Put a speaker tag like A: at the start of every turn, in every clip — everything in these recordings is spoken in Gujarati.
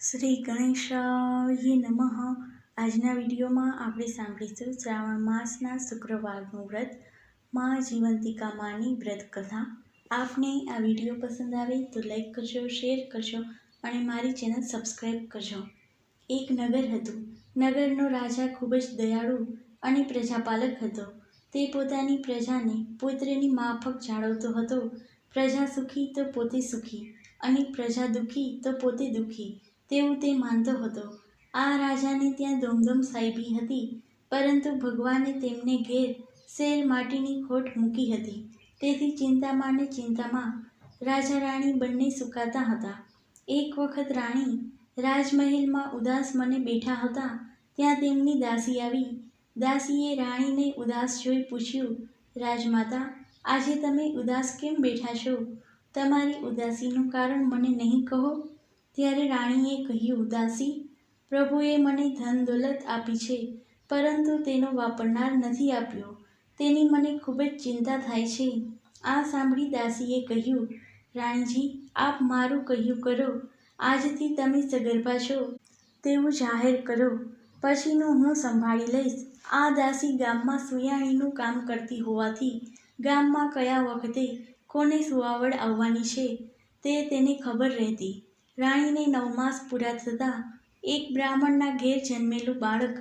A: શ્રી ગણેશાય નમઃ. આજના વિડીયોમાં આપણે સાંભળીશું શ્રાવણ માસના શુક્રવારનું વ્રત માં જીવંતિકા માની વ્રત કથા. આપને આ વિડીયો પસંદ આવે તો લાઈક કરજો, શેર કરજો અને મારી ચેનલ સબસ્ક્રાઈબ કરજો. એક નગર હતું. નગરનો રાજા ખૂબ જ દયાળુ અને પ્રજાપાલક હતો. તે પોતાની પ્રજાને પુત્રની માફક જાળવતો હતો. પ્રજા સુખી તો પોતે સુખી અને પ્રજા દુઃખી તો પોતે દુઃખી તેવું તે માનતો હતો. આ રાજાને ત્યાં ધોમધોમ સાહેબી હતી, પરંતુ ભગવાને તેમને ઘેર શેર માટીની ખોટ મૂકી હતી. તેથી ચિંતામાં ને ચિંતામાં રાજા રાણી બંને સુકાતા હતા. એક વખત રાણી રાજમહેલમાં ઉદાસ મને બેઠા હતા. ત્યાં તેમની દાસી આવી. દાસીએ રાણીને ઉદાસ જોઈ પૂછ્યું, રાજમાતા, આજે તમે ઉદાસ કેમ બેઠા છો? તમારી ઉદાસીનું કારણ મને નહીં કહો? ત્યારે રાણીએ કહ્યું, દાસી, પ્રભુએ મને ધન દોલત આપી છે, પરંતુ તેનો વાપરનાર નથી આપ્યો. તેની મને ખૂબ જ ચિંતા થાય છે. આ સાંભળી દાસીએ કહ્યું, રાણીજી, આપ મારું કહ્યું કરો. આજથી તમે સગર્ભા છો તેવું જાહેર કરો, પછીનું હું સંભાળી લઈશ. આ દાસી ગામમાં સુયાણીનું કામ કરતી હોવાથી ગામમાં કયા વખતે કોને સુવાવડ આવવાની છે તે તેને ખબર રહેતી. રાણીને 9 માસ પૂરા થતાં એક બ્રાહ્મણના ઘેર જન્મેલું બાળક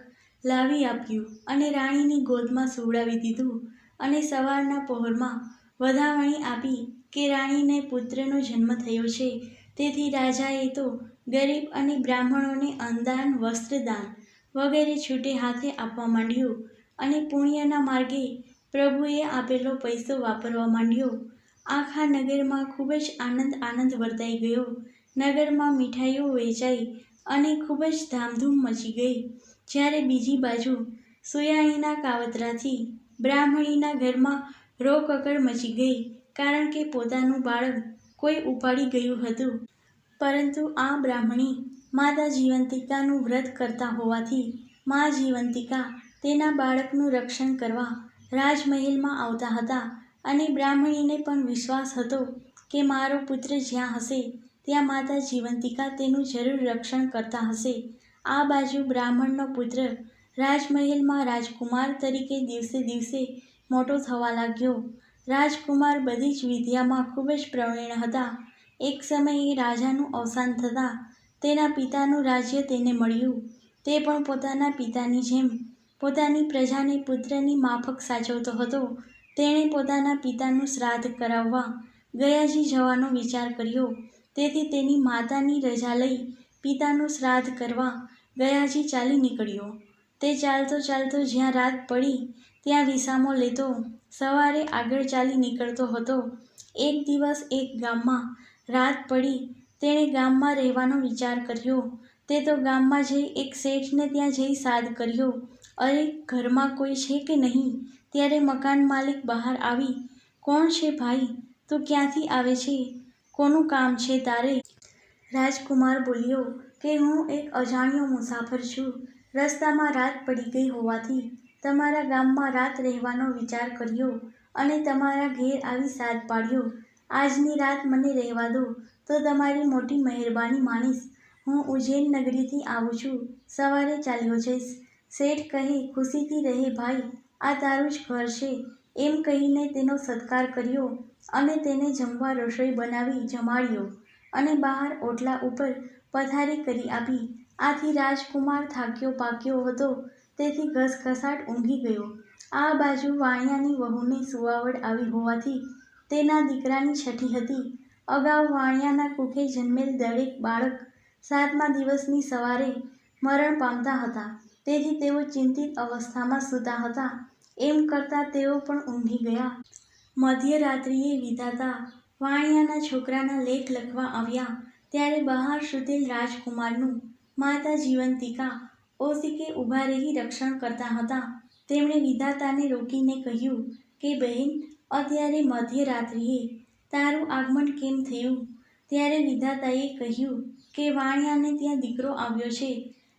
A: લાવી આપ્યું અને રાણીની ગોદમાં સુવડાવી દીધું અને સવારના પહોરમાં વધામણી આપી કે રાણીને પુત્રનો જન્મ થયો છે. તેથી રાજાએ તો ગરીબ અને બ્રાહ્મણોને અન્નદાન, વસ્ત્રદાન વગેરે છૂટે હાથે આપવા માંડ્યું અને પુણ્યના માર્ગે પ્રભુએ આપેલો પૈસો વાપરવા માંડ્યો. આખા નગરમાં ખૂબ જ આનંદ વર્તાઈ ગયો. નગરમાં મીઠાઈઓ વેચાઈ અને ખૂબ જ ધામધૂમ મચી ગઈ. જ્યારે બીજી બાજુ સુયાણીના કાવતરાથી બ્રાહ્મણીના ઘરમાં રોકકળ મચી ગઈ, કારણ કે પોતાનું બાળક કોઈ ઉપાડી ગયું હતું. પરંતુ આ બ્રાહ્મણી માતા જીવંતિકાનું વ્રત કરતા હોવાથી મા જીવંતિકા તેના બાળકનું રક્ષણ કરવા રાજમહેલમાં આવતા હતા અને બ્રાહ્મણીને પણ વિશ્વાસ હતો કે મારો પુત્ર જ્યાં હશે ત્યાં માતા જીવંતિકા તેનું જરૂર રક્ષણ કરતા હશે. આ બાજુ બ્રાહ્મણનો પુત્ર રાજમહેલમાં રાજકુમાર તરીકે દિવસે દિવસે મોટો થવા લાગ્યો. રાજકુમાર બધી જ વિદ્યામાં ખૂબ જ પ્રવીણ હતા. એક સમયે રાજાનું અવસાન થતાં તેના પિતાનું રાજ્ય તેને મળ્યું. તે પણ પોતાના પિતાની જેમ પોતાની પ્રજાને પુત્રની માફક સાચવતો હતો. તેણે પોતાના પિતાનું શ્રાદ્ધ કરાવવા ગયાજી જવાનો વિચાર કર્યો. તેથી તેની માતાની રજા લઈ પિતાનું શ્રાદ્ધ કરવા ગયાજી ચાલી નીકળ્યો. તે ચાલતો ચાલતો જ્યાં રાત પડી ત્યાં વિસામો લેતો સવારે આગળ ચાલી નીકળતો હતો. એક દિવસ એક ગામમાં રાત પડી. તેણે ગામમાં રહેવાનો વિચાર કર્યો. તે તો ગામમાં જઈ એક શેઠને ત્યાં જઈ સાદ કર્યો. અરે, ઘરમાં કોઈ છે કે નહીં? ત્યારે મકાન માલિક બહાર આવી, કોણ છે ભાઈ? તું ક્યાંથી આવે છે? કોનું કામ છે તારે? રાજકુમાર બોલ્યો કે હું એક અજાણ્યો મુસાફર છું. રસ્તામાં રાત પડી ગઈ હોવાથી તમારા ગામમાં રાત રહેવાનો વિચાર કર્યો અને તમારા ઘેર આવી સાદ પાડ્યો. આજની રાત મને રહેવા દો તો તમારી મોટી મહેરબાની માનીશ. હું ઉજ્જૈન નગરીથી આવું છું. સવારે ચાલ્યો જઈશ. શેઠ કહે, ખુશીથી રહે ભાઈ, આ તારું જ ઘર છે. એમ કહીને તેનો સત્કાર કર્યો અને તેને જમવા રસોઈ બનાવી જમાડ્યો અને બહાર ઓટલા ઉપર પથારી કરી આપી. આથી રાજકુમાર થાક્યો પાક્યો હતો, તેથી ઘસઘસાટ ઊંઘી ગયો. આ બાજુ વાણિયાની વહુને સુવાવડ આવી હોવાથી તેના દીકરાની છઠ્ઠી હતી. અગાઉ વાણિયાના કુખે જન્મેલ દરેક બાળક 7મા દિવસની સવારે મરણ પામતા હતા. તેથી તેઓ ચિંતિત અવસ્થામાં સૂતા હતા. એમ કરતાં તેઓ પણ ઊંઘી ગયા. મધ્યરાત્રિએ વિધાતા વાણિયાના છોકરાના લેખ લખવા આવ્યા. ત્યારે બહાર સૂતેલ રાજકુમારનું માતા જીવંતિકા ઓશિકે ઊભા રહી રક્ષણ કરતા હતા. તેમણે વિધાતાને રોકીને કહ્યું કે બહેન, અત્યારે મધ્યરાત્રિએ તારું આગમન કેમ થયું? ત્યારે વિધાતાએ કહ્યું કે વાણિયાને ત્યાં દીકરો આવ્યો છે,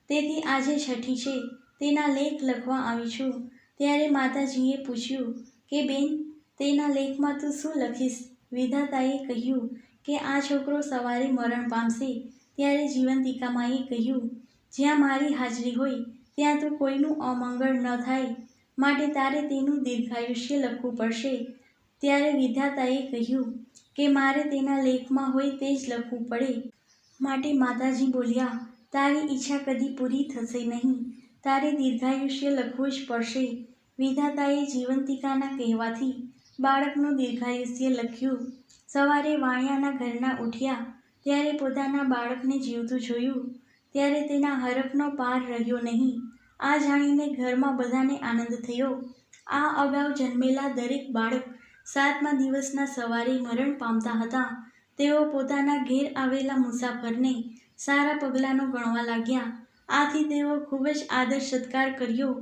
A: તેથી આજે છઠ્ઠી છે, તેના લેખ લખવા આવી છું. ત્યારે માતાજીએ પૂછ્યું કે બેન, તેના લેખમાં તું શું લખીશ? વિધાતાએ કહ્યું કે આ છોકરો સવારે મરણ પામશે, ત્યારે જીવંતિકામાએ કહ્યું, જ્યાં મારી હાજરી હોય ત્યાં તો કોઈનું અમંગળ ન થાય, માટે તારે તેનું દીર્ઘાયુષ્ય લખવું પડશે. ત્યારે વિધાતાએ કહ્યું કે મારે તેના લેખમાં હોય તે જ લખવું પડે. માટે માતાજી બોલ્યા, તારી ઈચ્છા કદી પૂરી થશે નહીં, તારે દીર્ઘાયુષ્ય લખવું જ પડશે. વિધાતાએ જીવંતિકાના કહેવાથી બાળકનું દીર્ઘાયુષ્ય લખ્યું. સવારે વાણિયાના ઘરના ઉઠ્યા ત્યારે પોતાના બાળકને જીવતું જોયું ત્યારે તેના હરખનો પાર રહ્યો નહીં. આ જાણીને ઘરમાં બધાને આનંદ થયો. આ અગાઉ જન્મેલા દરેક બાળક 7મા દિવસના સવારે મરણ પામતા હતા. તેઓ પોતાના ઘેર આવેલા મુસાફરને સારા પગલાંનો ગણવા લાગ્યા. આથી તેઓ ખૂબ જ આદર સત્કાર કર્યો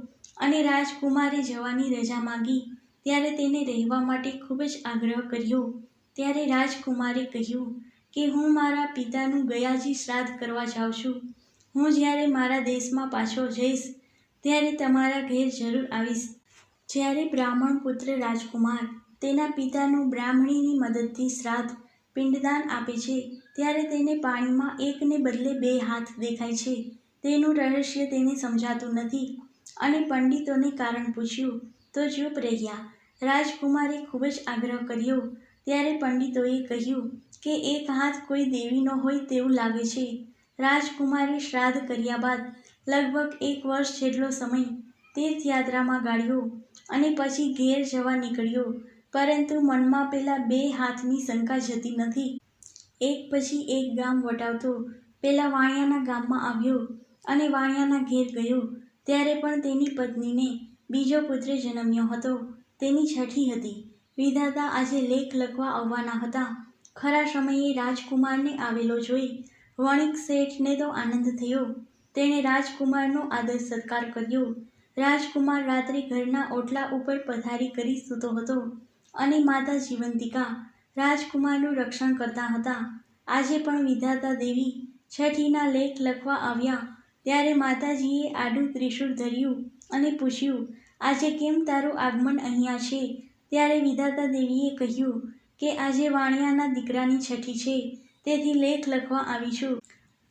A: અને રાજકુમારે જવાની રજા માંગી ત્યારે તેને રહેવા માટે ખૂબ જ આગ્રહ કર્યો. ત્યારે રાજકુમારે કહ્યું કે હું મારા પિતાનું ગયાજી શ્રાદ્ધ કરવા જાઉં છું. હું જ્યારે મારા દેશમાં પાછો જઈશ ત્યારે તમારા ઘેર જરૂર આવીશ. જ્યારે બ્રાહ્મણ પુત્ર રાજકુમાર તેના પિતાનું બ્રાહ્મણીની મદદથી શ્રાદ્ધ પિંડદાન આપે છે ત્યારે તેને પાણીમાં એકને બદલે 2 હાથ દેખાય છે. તેનું રહસ્ય તેને સમજાતું નથી અને પંડિતોને કારણ પૂછ્યું તો ચૂપ રહ્યા. રાજકુમારે ખૂબ જ આગ્રહ કર્યો ત્યારે પંડિતોએ કહ્યું કે 1 હાથ કોઈ દેવીનો હોય તેવું લાગે છે. રાજકુમારે શ્રાદ્ધ કર્યા બાદ લગભગ 1 વર્ષ જેટલો સમય તીર્થયાત્રામાં ગાળ્યો અને પછી ઘેર જવા નીકળ્યો, પરંતુ મનમાં પેલા 2 હાથની શંકા જતી નથી. એક પછી એક ગામ વટાવતો પેલા વાણિયાના ગામમાં આવ્યો અને વાણિયાના ઘેર ગયો ત્યારે પણ તેની પત્નીને બીજો પુત્ર જન્મ્યો હતો. તેની છઠ્ઠી હતી. વિધાતા આજે લેખ લખવા આવવાના હતા. ખરા સમયે રાજકુમારને આવેલો જોઈ વણિક શેઠને તો આનંદ થયો. તેણે રાજકુમારનો આદર સત્કાર કર્યો. રાજકુમાર રાત્રે ઘરના ઓટલા ઉપર પથારી કરી સૂતો હતો અને માતા જીવંતિકા રાજકુમારનું રક્ષણ કરતા હતા. આજે પણ વિધાતા દેવી છઠ્ઠીના લેખ લખવા આવ્યા ત્યારે માતાજીએ આડું ત્રિશૂળ ધર્યું અને પૂછ્યું, આજે કેમ તારું આગમન અહીંયા છે? ત્યારે વિધાતા દેવીએ કહ્યું કે આજે વાણિયાના દીકરાની છઠ્ઠી છે, તેથી લેખ લખવા આવી છું.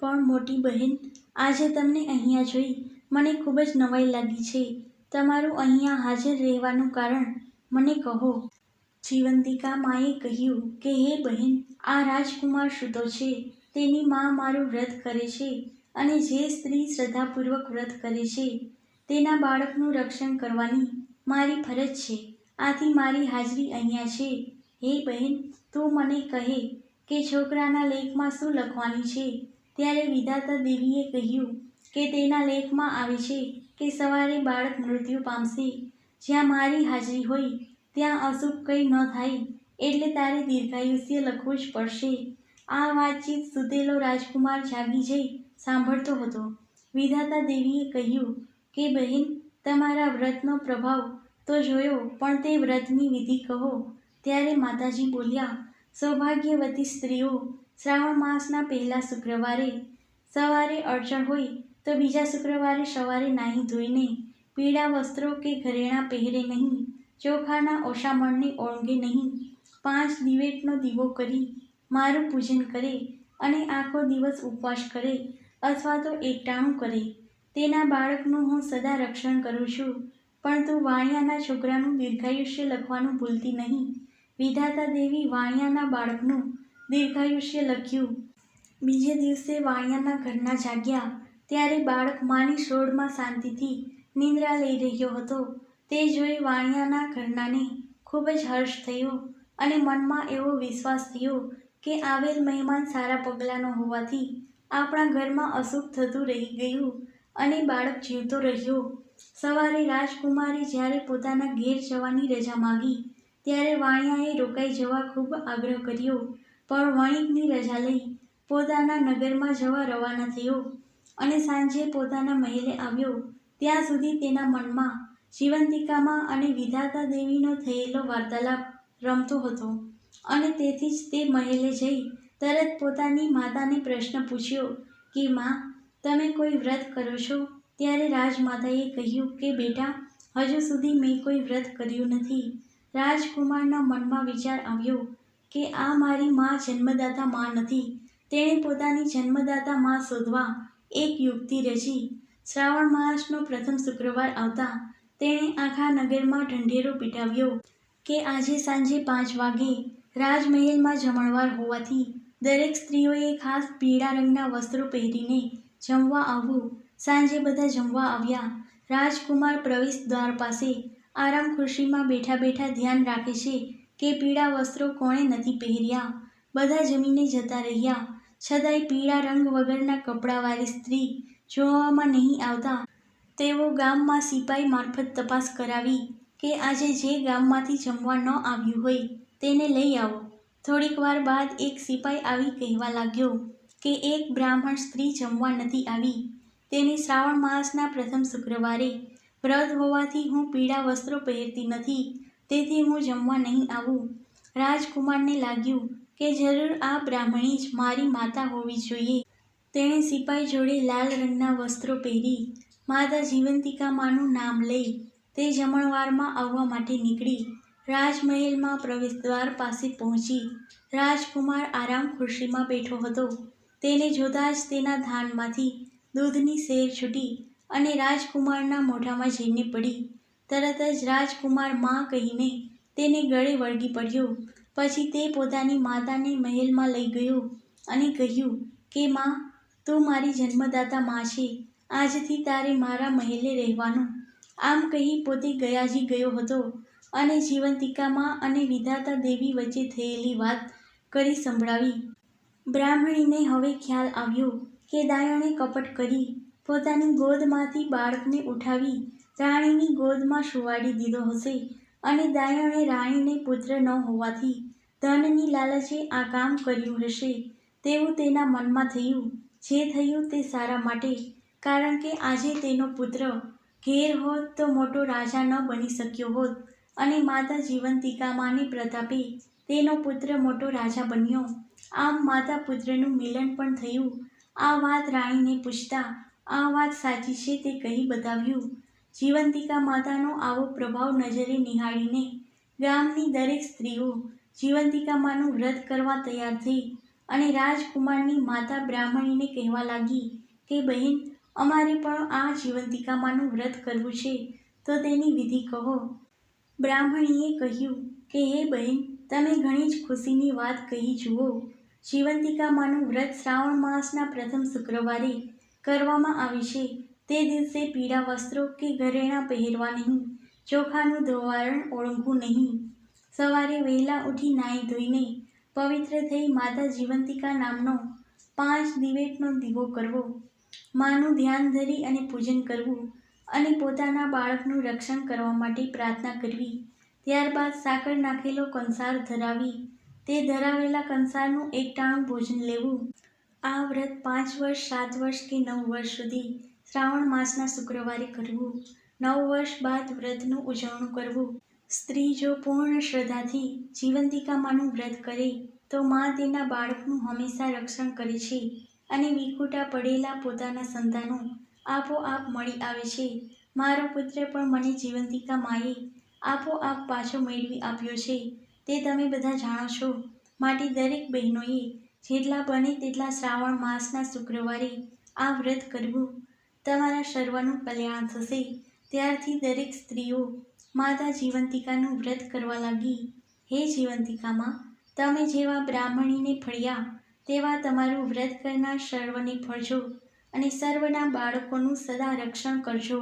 A: પણ મોટી બહેન, આજે તમને અહીંયા જોઈ મને ખૂબ જ નવાઈ લાગી છે. તમારું અહીંયા હાજર રહેવાનું કારણ મને કહો. જીવંતિકા માએ કહ્યું કે હે બહેન, આ રાજકુમાર સૂતો છે તેની મા મારું વ્રત કરે છે અને જે સ્ત્રી શ્રદ્ધાપૂર્વક વ્રત કરે છે તેના બાળકનું રક્ષણ કરવાની મારી ફરજ છે. આથી મારી હાજરી અહીંયા છે. હે બહેન, તું મને કહે કે છોકરાના લેખમાં શું લખવાની છે? ત્યારે વિધાતા દેવીએ કહ્યું કે તેના લેખમાં આવે છે કે સવારે બાળક મૃત્યુ પામશે. જ્યાં મારી હાજરી હોય ત્યાં અશુભ કંઈ ન થાય એટલે તારે દીર્ઘાયુષ્ય લખવું જ પડશે. આ વાતચીત સૂતેલો રાજકુમાર જાગી જઈ સાંભળતો હતો. વિધાતા દેવીએ કહ્યું કે બહેન, તમારા વ્રતનો પ્રભાવ તો જોયો, પણ તે વ્રતની વિધિ કહો. ત્યારે માતાજી બોલ્યા, સૌભાગ્યવતી સ્ત્રીઓ શ્રાવણ માસના પહેલા શુક્રવારે સવારે અડચણ હોય તો બીજા શુક્રવારે સવારે નાહી ધોઈને પીળા વસ્ત્રો કે ઘરેણાં પહેરે નહીં, ચોખાના ઓસામણને ઓળંગે નહીં, 5 દિવેટનો દીવો કરી મારું પૂજન કરે અને આખો દિવસ ઉપવાસ કરે અથવા તો એકટાણું કરે. તેના બાળકનું હું સદા રક્ષણ કરું છું, પણ તું વાણિયાના છોકરાનું દીર્ઘાયુષ્ય લખવાનું ભૂલતી નહીં. વિધાતા દેવી વાણિયાના બાળકનું દીર્ઘાયુષ્ય લખ્યું. બીજે દિવસે વાણિયાના ઘરના જાગ્યા ત્યારે બાળક માની સોળમાં શાંતિથી નિંદ્રા લઈ રહ્યો હતો. તે જોઈ વાણિયાના ઘરનાને ખૂબ જ હર્ષ થયો અને મનમાં એવો વિશ્વાસ થયો કે આવેલ મહેમાન સારા પગલાંનો હોવાથી આપણા ઘરમાં અશુભ થતું રહી ગયું અને બાળક જીવતો રહ્યો. સવારે રાજકુમારે જ્યારે પોતાના ઘેર જવાની રજા માંગી ત્યારે વાણિયાએ રોકાઈ જવા ખૂબ આગ્રહ કર્યો, પણ વણિકની રજા લઈ પોતાના નગરમાં જવા રવાના થયો અને સાંજે પોતાના મહેલે આવ્યો. ત્યાં સુધી તેના મનમાં જીવંતિકામાં અને વિધાતા દેવીનો થયેલો વાર્તાલાપ રમતો હતો અને તેથી જ તે મહેલે જઈ તરત પોતાની માતાને પ્રશ્ન પૂછ્યો કે માં, તમે કોઈ વ્રત કરો છો? ત્યારે રાજમાતાએ કહ્યું કે બેટા, હજુ સુધી મેં કોઈ વ્રત કર્યું નથી. રાજકુમારના મનમાં વિચાર આવ્યો કે આ મારી માં જન્મદાતા માં નથી, તેણે પોતાની જન્મદાતા માં શોધવા એક યુક્તિ રચી. શ્રાવણ માસનો પ્રથમ શુક્રવાર આવતા તેણે આખા નગરમાં ઢંઢેરો પીટાવ્યો કે આજે સાંજે 5 વાગે રાજમહેલમાં જમણવાર હોવાથી દરેક સ્ત્રીઓએ ખાસ પીળા રંગના વસ્ત્રો પહેરીને જમવા આવવું. સાંજે બધા જમવા આવ્યા. રાજકુમાર પ્રવેશ દ્વાર પાસે આરામ ખુરશીમાં બેઠા બેઠા ધ્યાન રાખે છે કે પીળા વસ્ત્રો કોણે નથી પહેર્યા. બધા જમીને જતા રહ્યા, છતાંય પીળા રંગ વગરના કપડાવાળી સ્ત્રી જોવામાં નહીં આવતા. તેઓ ગામમાં સિપાઈ મારફત તપાસ કરાવી કે આજે જે ગામમાંથી જમવા ન આવ્યું હોય તેને લઈ આવો. થોડીક વાર બાદ એક સિપાઈ આવી કહેવા લાગ્યો કે એક બ્રાહ્મણ સ્ત્રી જમવા નથી આવી. તેની શ્રાવણ માસના પ્રથમ શુક્રવારે વ્રત હોવાથી હું પીળા વસ્ત્રો પહેરતી નથી, તેથી હું જમવા નહીં આવું. રાજકુમારને લાગ્યું કે જરૂર આ બ્રાહ્મણી જ મારી માતા હોવી જોઈએ. તેણે સિપાઈ જોડે લાલ રંગના વસ્ત્રો પહેરી માતા જીવંતિકામાનું નામ લઈ તે જમણવારમાં આવવા માટે નીકળી. રાજમહેલમાં પ્રવેશદ્વાર પાસે પહોંચી રાજકુમાર આરામ ખુરશીમાં બેઠો હતો. તેને જોતાં જ તેના ધાનમાંથી દૂધની સેર છૂટી અને રાજકુમારના મોઢામાં જઈને પડી. તરત જ રાજકુમાર માં કહીને તેને ગળે વળગી પડ્યો. પછી તે પોતાની માતાને મહેલમાં લઈ ગયો અને કહ્યું કે માં, તું મારી જન્મદાતા માં છે. આજથી તારે મારા મહેલે રહેવાનું. આમ કહી પોતે ગયાજી ગયો હતો અને જીવંતિકામાં અને વિધાતા દેવી વચ્ચે થયેલી વાત કરી સંભળાવી. બ્રાહ્મણીને હવે ખ્યાલ આવ્યો કે દાયણે કપટ કરી પોતાની ગોદમાંથી બાળકને ઉઠાવી રાણીની ગોદમાં સુવાડી દીધો હશે અને દાયણે રાણીને પુત્ર ન હોવાથી ધનની લાલચે આ કામ કર્યું હશે તેવું તેના મનમાં થયું. જે થયું તે સારા માટે, કારણ કે આજે તેનો પુત્ર ઘેર હોત તો મોટો રાજા ન બની શક્યો હોત અને માતા જીવંતિકામાને પ્રતાપે તેનો પુત્ર મોટો રાજા બન્યો. આમ માતા પુત્રનું મિલન પણ થયું. આ વાત રાણીને પૂછતા આ વાત સાચી છે તે કહી બતાવ્યું. જીવંતિકા માતાનો આવો પ્રભાવ નજરે નિહાળીને ગામની દરેક સ્ત્રીઓ જીવંતિકામાનું વ્રત કરવા તૈયાર થઈ અને રાજકુમારની માતા બ્રાહ્મણીને કહેવા લાગી કે બહેન, અમારે પણ આ જીવંતિકામાનું વ્રત કરવું છે તો તેની વિધિ કહો. બ્રાહ્મણીએ કહ્યું કે હે બહેન, તમે ઘણી જ ખુશીની વાત કહી જુઓ. જીવંતિકામાનું વ્રત શ્રાવણ માસના પ્રથમ શુક્રવારે કરવામાં આવે છે. તે દિવસે પીળા વસ્ત્રો કે ઘરેણાં પહેરવા નહીં, ચોખાનું ધોવારણ ઓળંગવું નહીં. સવારે વહેલા ઉઠી નાહી ધોઈને પવિત્ર થઈ માતા જીવંતિકા નામનો 5 દિવેટનો દીવો કરવો, માનું ધ્યાન ધરી અને પૂજન કરવું અને પોતાના બાળકનું રક્ષણ કરવા માટે પ્રાર્થના કરવી. ત્યારબાદ સાકર નાખેલો કંસાર ધરાવી તે ધરાવેલા કંસારનું એકટાણું ભોજન લેવું. આ વ્રત 5 વર્ષ, 7 વર્ષ કે 9 વર્ષ સુધી શ્રાવણ માસના શુક્રવારે કરવું. 9 વર્ષ બાદ વ્રતનું ઉજવણું કરવું. સ્ત્રી જો પૂર્ણ શ્રદ્ધાથી જીવંતિકામાનું વ્રત કરે તો માં તેના બાળકનું હંમેશા રક્ષણ કરે છે અને વિખૂટા પડેલા પોતાના સંતાનો આપોઆપ મળી આવે છે. મારો પુત્ર પણ મને જીવંતિકા માએ આપોઆપ પાછો મેળવી આપ્યો છે તે તમે બધા જાણો છો. માટે દરેક બહેનોએ જેટલા બને તેટલા શ્રાવણ માસના શુક્રવારે આ વ્રત કરવું. તમારા સર્વનું કલ્યાણ થશે. ત્યારથી દરેક સ્ત્રીઓ માતા જીવંતિકાનું વ્રત કરવા લાગી. હે જીવંતિકામાં, તમે જેવા બ્રાહ્મણીને ફળ્યા તેવા તમારું વ્રત કરનાર સર્વને ફળજો અને સર્વના બાળકોનું સદા રક્ષણ કરજો.